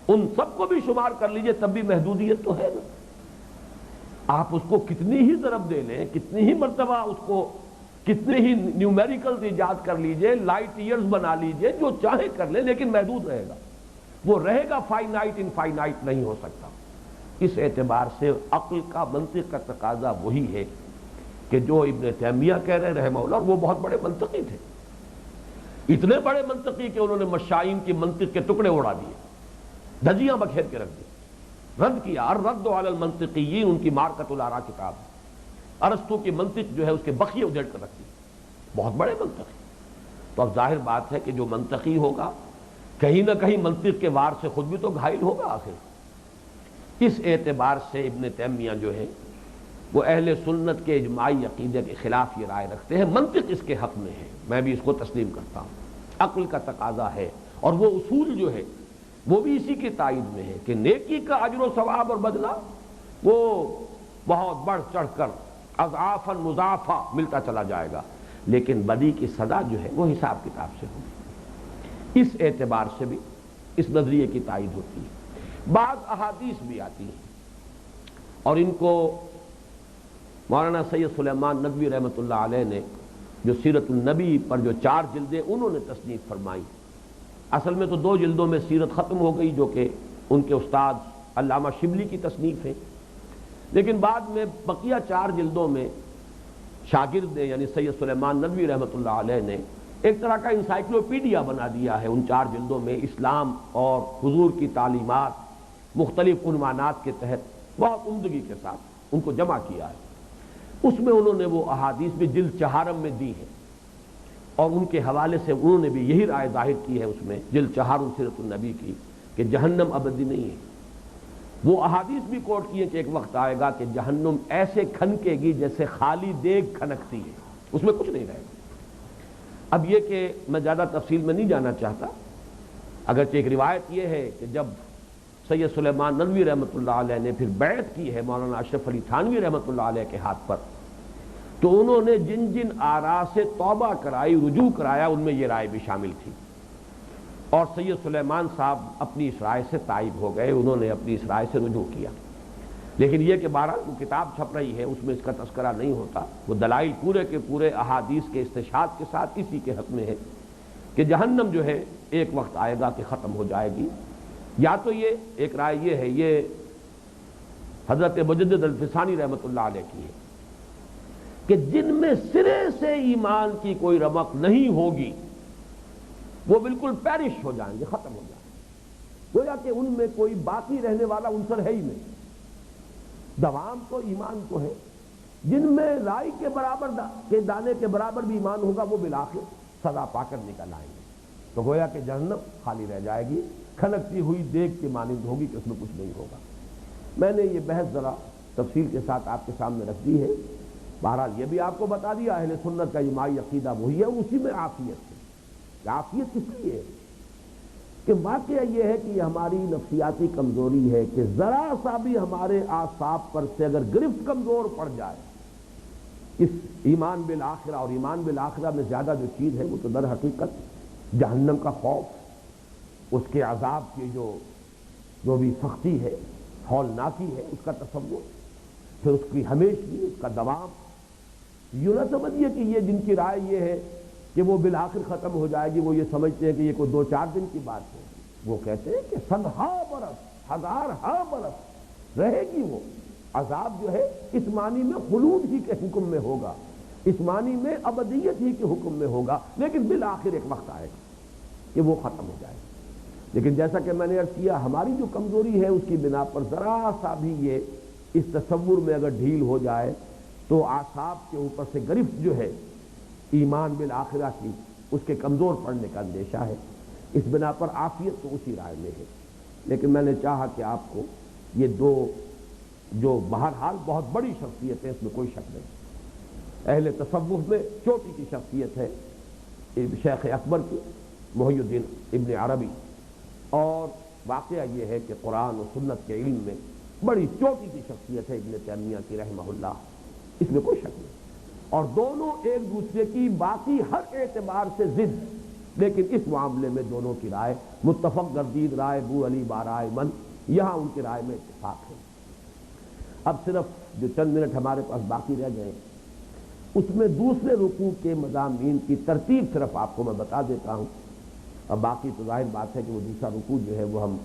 ان سب کو بھی شمار کر لیجئے تب بھی محدودیت تو ہے نا۔ آپ اس کو کتنی ہی ضرب دے لیں، کتنی ہی مرتبہ اس کو کتنے ہی نیومیریکلز ایجاد کر لیجئے، لائٹ ایئرز بنا لیجئے، جو چاہے کر لیں، لیکن محدود رہے گا۔ وہ رہے گا فائنائٹ، انفائنائٹ نہیں ہو سکتا۔ اس اعتبار سے عقل کا، منطق کا تقاضا وہی ہے کہ جو ابن تیمیہ کہہ رہے رحمہ اللہ، وہ بہت بڑے منطقی تھے، اتنے بڑے منطقی کہ انہوں نے مشائین کی منطق کے ٹکڑے اڑا دیے، دھجیاں بکھیر کے رکھ دی، رد کیا۔ الرد علی المنطقیین ان کی مارکۃ الآراء کتاب ہے، ارسطو کی منطق جو ہے اس کے بخیے اجڑ کر رکھ دی، بہت بڑے منطقی۔ تو اب ظاہر بات ہے کہ جو منطقی ہوگا کہیں نہ کہیں منطق کے وار سے خود بھی تو گھائل ہوگا آخر۔ اس اعتبار سے ابن تیمیہ جو ہے وہ اہل سنت کے اجماعی عقیدے کے خلاف یہ رائے رکھتے ہیں، منطق اس کے حق میں ہے، میں بھی اس کو تسلیم کرتا ہوں، عقل کا تقاضا ہے، اور وہ اصول جو ہے وہ بھی اسی کی تائید میں ہے کہ نیکی کا اجر و ثواب اور بدلہ وہ بہت بڑھ چڑھ کر اضعافاً مضاعفہ ملتا چلا جائے گا، لیکن بدی کی سزا جو ہے وہ حساب کتاب سے ہوگی۔ اس اعتبار سے بھی اس نظریے کی تائید ہوتی ہے۔ بعض احادیث بھی آتی ہیں اور ان کو مولانا سید سلیمان ندوی رحمۃ اللہ علیہ نے جو سیرت النبی پر جو 4 جلدیں انہوں نے تصنیف فرمائی، اصل میں تو 2 جلدوں میں سیرت ختم ہو گئی جو کہ ان کے استاد علامہ شبلی کی تصنیف ہے، لیکن بعد میں بقیہ 4 جلدوں میں شاگرد نے یعنی سید سلیمان ندوی رحمۃ اللہ علیہ نے ایک طرح کا انسائکلوپیڈیا بنا دیا ہے ان 4 جلدوں میں، اسلام اور حضور کی تعلیمات مختلف عنوانات کے تحت بہت عمدگی کے ساتھ ان کو جمع کیا ہے۔ اس میں انہوں نے وہ احادیث بھی جلد 4 میں دی ہیں، اور ان کے حوالے سے انہوں نے بھی یہی رائے ظاہر کی ہے اس میں جلد 4 سیرت النبی کی کہ جہنم ابدی نہیں ہے۔ وہ احادیث بھی کوٹ کیے کہ ایک وقت آئے گا کہ جہنم ایسے کھنکے گی جیسے خالی دیگ کھنکتی ہے، اس میں کچھ نہیں رہے گا۔ اب یہ کہ میں زیادہ تفصیل میں نہیں جانا چاہتا، اگرچہ ایک روایت یہ ہے کہ جب سید سلیمان ندوی رحمۃ اللہ علیہ نے پھر بیعت کی ہے مولانا اشرف علی تھانوی رحمۃ اللہ علیہ کے ہاتھ پر، تو انہوں نے جن جن آراء سے توبہ کرائی، رجوع کرایا، ان میں یہ رائے بھی شامل تھی، اور سید سلیمان صاحب اپنی اس رائے سے تائب ہو گئے، انہوں نے اپنی اس رائے سے رجوع کیا۔ لیکن یہ کہ بہرحال وہ کتاب چھپ رہی ہے اس میں اس کا تذکرہ نہیں ہوتا، وہ دلائل پورے کے پورے احادیث کے استشہاد کے ساتھ اسی کے حق میں ہے کہ جہنم جو ہے ایک وقت آئے گا کہ ختم ہو جائے گی۔ یا تو یہ ایک رائے یہ ہے، یہ حضرت مجدد الفسانی رحمۃ اللہ علیہ کی ہے کہ جن میں سرے سے ایمان کی کوئی رمق نہیں ہوگی وہ بالکل پیرش ہو جائیں گے، ختم ہو جائیں گے، گویا کہ ان میں کوئی باقی رہنے والا عنصر ہے ہی نہیں۔ دوام تو ایمان کو ہے، جن میں رائی کے برابر کے دانے کے برابر بھی ایمان ہوگا وہ بالآخر سزا پا کر نکل آئیں گے، تو گویا کہ جہنم خالی رہ جائے گی، کھنکتی ہوئی دیگ کی مانند ہوگی کہ اس میں کچھ نہیں ہوگا۔ میں نے یہ بحث ذرا تفصیل کے ساتھ آپ کے سامنے رکھ دی ہے، بہرحال یہ بھی آپ کو بتا دیا اہل سنت کا اجماعی عقیدہ وہی ہے، اسی میں عافیت ہے۔ عافیت کس لیے ہے کہ واقعہ یہ ہے کہ یہ ہماری نفسیاتی کمزوری ہے کہ ذرا سا بھی ہمارے اعصاب پر سے اگر گرفت کمزور پڑ جائے اس ایمان بالآخرہ، اور ایمان بالآخرہ میں زیادہ جو چیز ہے وہ تو در حقیقت جہنم کا خوف، اس کے عذاب کی جو بھی سختی ہے، ہولناکی ہے، اس کا تصور، پھر اس کی ہمیشگی، اس کا دوام۔ یوں نہ سمجھیے کہ یہ جن کی رائے یہ ہے کہ وہ بالآخر ختم ہو جائے گی، وہ یہ سمجھتے ہیں کہ یہ کوئی 2-4 دن کی بات ہے، وہ کہتے ہیں کہ 100 برس، 1000 برس رہے گی وہ عذاب جو ہے، اس معنی میں خلود ہی کے حکم میں ہوگا، اس معنی میں ابدیت ہی کے حکم میں ہوگا، لیکن بالآخر ایک وقت آئے گا کہ وہ ختم ہو جائے گا۔ لیکن جیسا کہ میں نے عرض کیا، ہماری جو کمزوری ہے اس کی بنا پر ذرا سا بھی یہ اس تصور میں اگر ڈھیل ہو جائے تو اعصاب کے اوپر سے گرفت جو ہے ایمان بالآخرہ کی، اس کے کمزور پڑنے کا اندیشہ ہے۔ اس بنا پر عافیت تو اسی رائے میں ہے، لیکن میں نے چاہا کہ آپ کو یہ 2 جو بہرحال بہت بڑی شخصیت ہے، اس میں کوئی شک نہیں، اہل تصوف میں چوٹی کی شخصیت ہے شیخ اکبر کی، محی الدین ابن عربی، اور واقعہ یہ ہے کہ قرآن و سنت کے علم میں بڑی چوٹی کی شخصیت ہے ابن تیمیہ کی رحمہ اللہ، اس میں کوئی شک نہیں، اور دونوں ایک دوسرے کی باقی ہر اعتبار سے ضد، لیکن اس معاملے میں دونوں کی رائے متفق گردید رائے بو علی بارائے من، یہاں ان کی رائے میں اتفاق ہے۔ اب صرف جو چند منٹ ہمارے پاس باقی رہ گئے اس میں دوسرے رکوع کے مضامین کی ترتیب صرف آپ کو میں بتا دیتا ہوں، اب باقی تو ظاہر بات ہے کہ وہ دوسرا رکوع جو ہے وہ ہم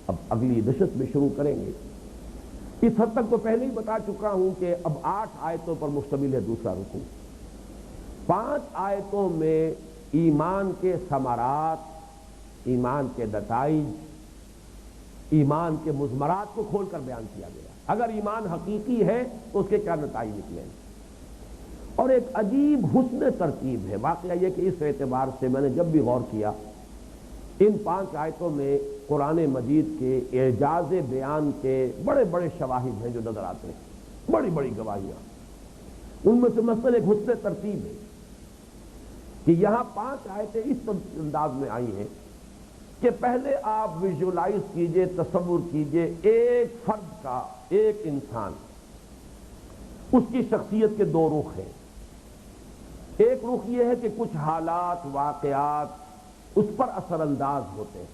اب اگلی نشست میں شروع کریں گے۔ اس حد تک تو پہلے ہی بتا چکا ہوں کہ اب 8 آیتوں پر مشتمل ہے دوسرا رکوع۔ 5 آیتوں میں ایمان کے ثمرات، ایمان کے نتائج، ایمان کے مضمرات کو کھول کر بیان کیا گیا۔ اگر ایمان حقیقی ہے تو اس کے کیا نتائج نکلیں، اور ایک عجیب حسن ترتیب ہے۔ واقعہ یہ کہ اس اعتبار سے میں نے جب بھی غور کیا، ان 5 آیتوں میں قرآن مجید کے اعجاز بیان کے بڑے بڑے شواہد ہیں جو نظر آتے ہیں، بڑی بڑی گواہیاں۔ ان میں سے مثلا ایک حسن ترتیب ہے کہ یہاں 5 آیتیں اس انداز میں آئی ہیں کہ پہلے آپ ویژولائز کیجئے، تصور کیجئے ایک فرد کا، ایک انسان، اس کی شخصیت کے 2 رخ ہیں۔ ایک رخ یہ ہے کہ کچھ حالات، واقعات اس پر اثر انداز ہوتے ہیں،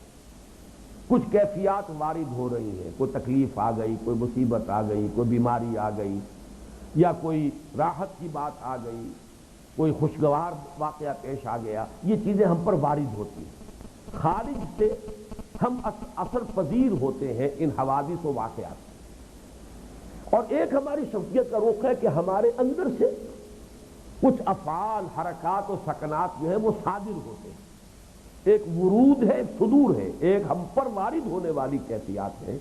کچھ کیفیات وارد ہو رہی ہیں، کوئی تکلیف آ گئی، کوئی مصیبت آ گئی، کوئی بیماری آ گئی، یا کوئی راحت کی بات آ گئی، کوئی خوشگوار واقعہ پیش آ گیا، یہ چیزیں ہم پر وارد ہوتی ہیں۔ خارج سے ہم اثر پذیر ہوتے ہیں ان حوادث و واقعات، اور ایک ہماری شخصیت کا رخ ہے کہ ہمارے اندر سے کچھ افعال، حرکات و سکنات جو ہے وہ صادر ہوتے ہیں۔ ایک ورود ہے، ایک صدور ہے، ایک ہم پر وارد ہونے والی کیفیات ہے،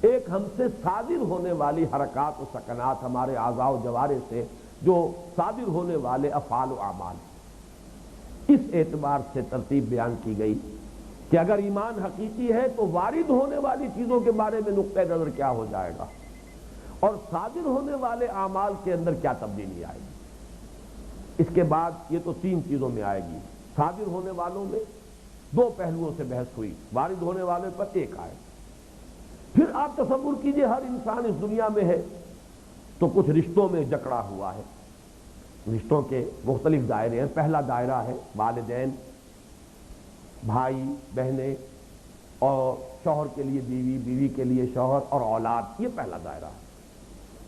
ایک ہم سے صادر ہونے والی حرکات و سکنات، ہمارے اعضاء و جوارح سے جو صادر ہونے والے افعال و اعمال ہیں۔ اس اعتبار سے ترتیب بیان کی گئی کہ اگر ایمان حقیقی ہے تو وارد ہونے والی چیزوں کے بارے میں نقطہ نظر کیا ہو جائے گا، اور صادر ہونے والے اعمال کے اندر کیا تبدیلی آئے گی۔ اس کے بعد یہ تو 3 چیزوں میں آئے گی۔ صادر ہونے والوں میں 2 پہلوؤں سے بحث ہوئی، وارد ہونے والے پر 1 آئے۔ پھر آپ تصور کیجئے ہر انسان اس دنیا میں ہے تو کچھ رشتوں میں جکڑا ہوا ہے، رشتوں کے مختلف دائرے ہیں۔ پہلا دائرہ ہے والدین، بھائی بہنیں، اور شوہر کے لیے بیوی، بیوی کے لیے شوہر، اور اولاد، یہ پہلا دائرہ ہے۔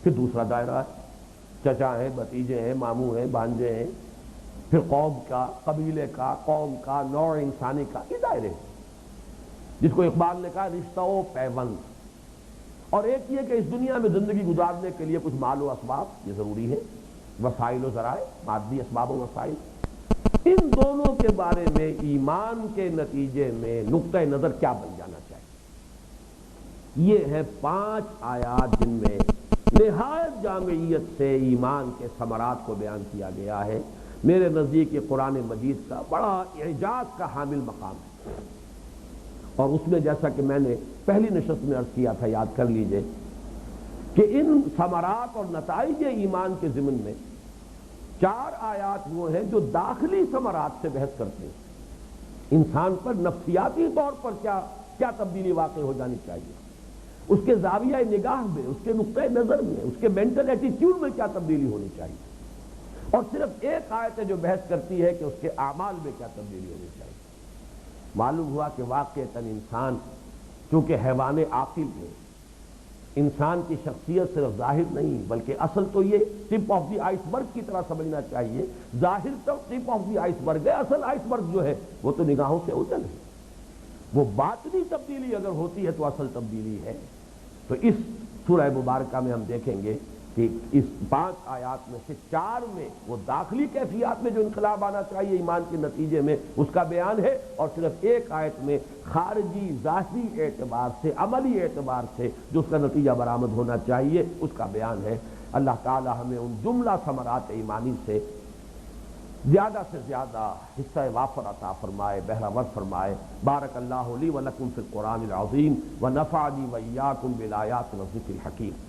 پھر دوسرا دائرہ ہے چچا ہیں، بھتیجے ہیں، ماموں ہیں، بھانجے ہیں، پھر قوم کا، قبیلے کا، قوم کا، نوع انسانی کا، یہ دائرے ہیں جس کو اقبال نے کہا رشتہ و پیوند۔ اور ایک یہ کہ اس دنیا میں زندگی گزارنے کے لیے کچھ مال و اسباب یہ ضروری ہے، وسائل و ذرائع، مادی اسباب و وسائل۔ ان دونوں کے بارے میں ایمان کے نتیجے میں نقطہ نظر کیا بن جانا چاہیے۔ یہ ہیں 5 آیات جن میں نہایت جامعیت سے ایمان کے ثمرات کو بیان کیا گیا ہے۔ میرے نزدیک یہ قرآن مجید کا بڑا اعجاز کا حامل مقام ہے، اور اس میں جیسا کہ میں نے پہلی نشست میں عرض کیا تھا، یاد کر لیجئے کہ ان ثمرات اور نتائج ایمان کے ضمن میں 4 آیات وہ ہیں جو داخلی ثمرات سے بحث کرتے ہیں، انسان پر نفسیاتی طور پر کیا تبدیلی واقع ہو جانی چاہیے، اس کے زاویہ نگاہ میں، اس کے نقطہ نظر میں، اس کے مینٹل ایٹیٹیوڈ میں کیا تبدیلی ہونی چاہیے، اور صرف 1 آیت ہے جو بحث کرتی ہے کہ اس کے اعمال میں کیا تبدیلی ہونی چاہیے۔ معلوم ہوا کہ واقعتاً انسان چونکہ حیوان عاقل ہے، انسان کی شخصیت صرف ظاہر نہیں بلکہ اصل تو یہ ٹپ آف دی آئس برگ کی طرح سمجھنا چاہیے۔ ظاہر تو ٹپ آف دی آئس برگ ہے، اصل آئس برگ جو ہے وہ تو نگاہوں سے اوجھل ہے۔ وہ باطنی تبدیلی اگر ہوتی ہے تو اصل تبدیلی ہے۔ تو اس سورہ مبارکہ میں ہم دیکھیں گے کہ اس 5 آیات میں سے 4 میں وہ داخلی کیفیات میں جو انقلاب آنا چاہیے ایمان کے نتیجے میں اس کا بیان ہے، اور صرف 1 آیت میں خارجی ظاہری اعتبار سے، عملی اعتبار سے جو اس کا نتیجہ برآمد ہونا چاہیے اس کا بیان ہے۔ اللہ تعالی ہمیں ان جملہ ثمرات ایمانی سے زیادہ سے زیادہ حصہ وافر عطا فرمائے، بہرہ ور فرمائے۔ بارک اللہ لی و لکم فی القرآن العظیم و نفعنی و ایاکم بالآیات والذکر الحکیم۔